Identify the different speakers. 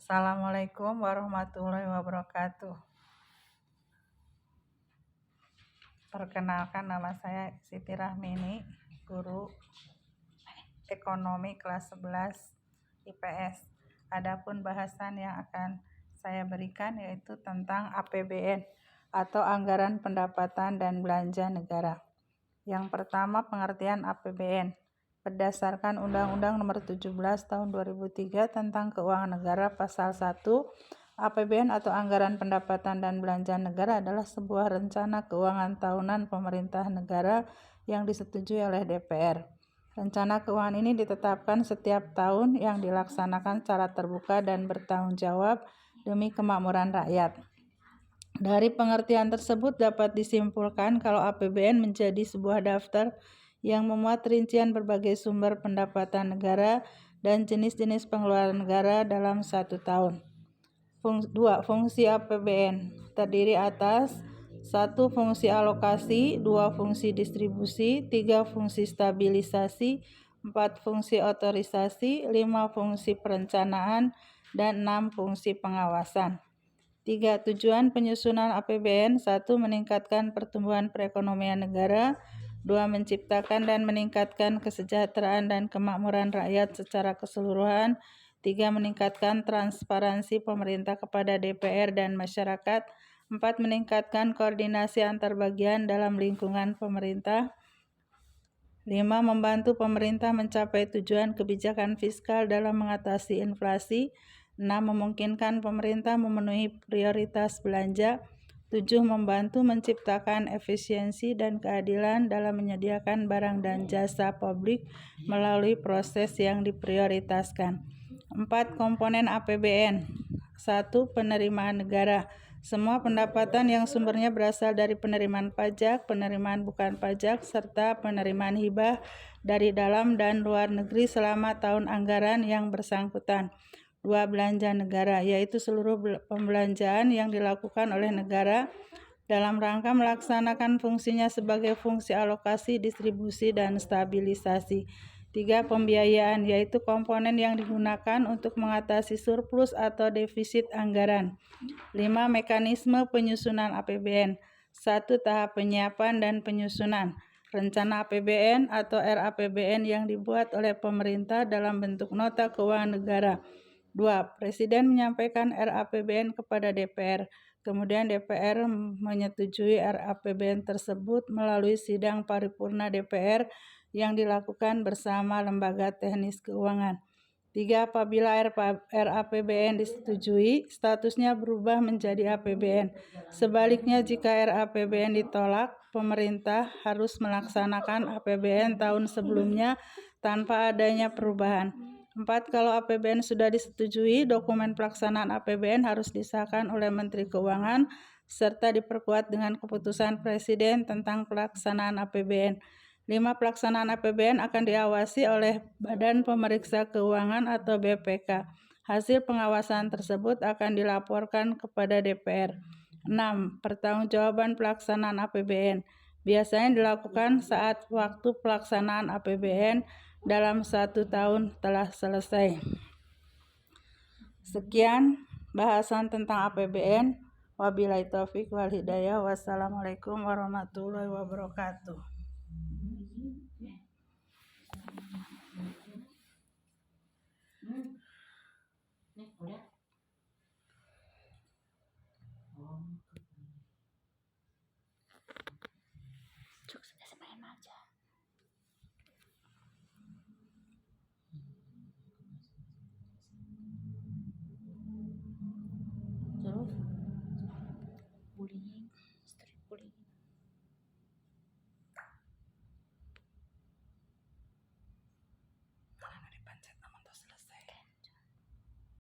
Speaker 1: Assalamualaikum warahmatullahi wabarakatuh. Perkenalkan, nama saya Siti Rahmini, guru ekonomi kelas 11 IPS. Adapun bahasan yang akan saya berikan yaitu tentang APBN atau Anggaran Pendapatan dan Belanja Negara. Yang pertama, pengertian APBN. Berdasarkan Undang-Undang Nomor 17 Tahun 2003 tentang Keuangan Negara Pasal 1, APBN atau Anggaran Pendapatan dan Belanja Negara adalah sebuah rencana keuangan tahunan pemerintah negara yang disetujui oleh DPR. Rencana keuangan ini ditetapkan setiap tahun yang dilaksanakan secara terbuka dan bertanggung jawab demi kemakmuran rakyat. Dari pengertian tersebut dapat disimpulkan kalau APBN menjadi sebuah daftar yang memuat rincian berbagai sumber pendapatan negara dan jenis-jenis pengeluaran negara dalam satu tahun. 2. Fungsi APBN terdiri atas 1. Fungsi alokasi, 2. Fungsi distribusi, 3. Fungsi stabilisasi, 4. Fungsi otorisasi, 5. Fungsi perencanaan, dan 6. Fungsi pengawasan. 3. Tujuan penyusunan APBN: 1. Meningkatkan pertumbuhan perekonomian negara, 2. Menciptakan dan meningkatkan kesejahteraan dan kemakmuran rakyat secara keseluruhan, 3. Meningkatkan transparansi pemerintah kepada DPR dan masyarakat, 4. Meningkatkan koordinasi antar bagian dalam lingkungan pemerintah, 5. Membantu pemerintah mencapai tujuan kebijakan fiskal dalam mengatasi inflasi, 6. Memungkinkan pemerintah memenuhi prioritas belanja, 7. Membantu menciptakan efisiensi dan keadilan dalam menyediakan barang dan jasa publik melalui proses yang diprioritaskan. 4. Komponen APBN. 1. Penerimaan negara. Semua pendapatan yang sumbernya berasal dari penerimaan pajak, penerimaan bukan pajak, serta penerimaan hibah dari dalam dan luar negeri selama tahun anggaran yang bersangkutan. 2. Belanja negara, yaitu seluruh pembelanjaan yang dilakukan oleh negara dalam rangka melaksanakan fungsinya sebagai fungsi alokasi, distribusi, dan stabilisasi. 3. Pembiayaan, yaitu komponen yang digunakan untuk mengatasi surplus atau defisit anggaran. 5. Mekanisme penyusunan APBN. 1. Tahap penyiapan dan penyusunan. Rencana APBN atau RAPBN yang dibuat oleh pemerintah dalam bentuk nota keuangan negara. 2. Presiden menyampaikan RAPBN kepada DPR. Kemudian DPR menyetujui RAPBN tersebut melalui sidang paripurna DPR yang dilakukan bersama lembaga teknis keuangan. 3. Apabila RAPBN disetujui, statusnya berubah menjadi APBN. Sebaliknya, jika RAPBN ditolak, pemerintah harus melaksanakan APBN tahun sebelumnya tanpa adanya perubahan. 4. Kalau APBN sudah disetujui, dokumen pelaksanaan APBN harus disahkan oleh Menteri Keuangan serta diperkuat dengan keputusan Presiden tentang pelaksanaan APBN. 5. Pelaksanaan APBN akan diawasi oleh Badan Pemeriksa Keuangan atau BPK. Hasil pengawasan tersebut akan dilaporkan kepada DPR. 6. Pertanggungjawaban pelaksanaan APBN biasanya dilakukan saat waktu pelaksanaan APBN dalam 1 tahun telah selesai. Sekian bahasan tentang APBN. Wabillahi taufik wal hidayah. Wassalamualaikum warahmatullahi wabarakatuh.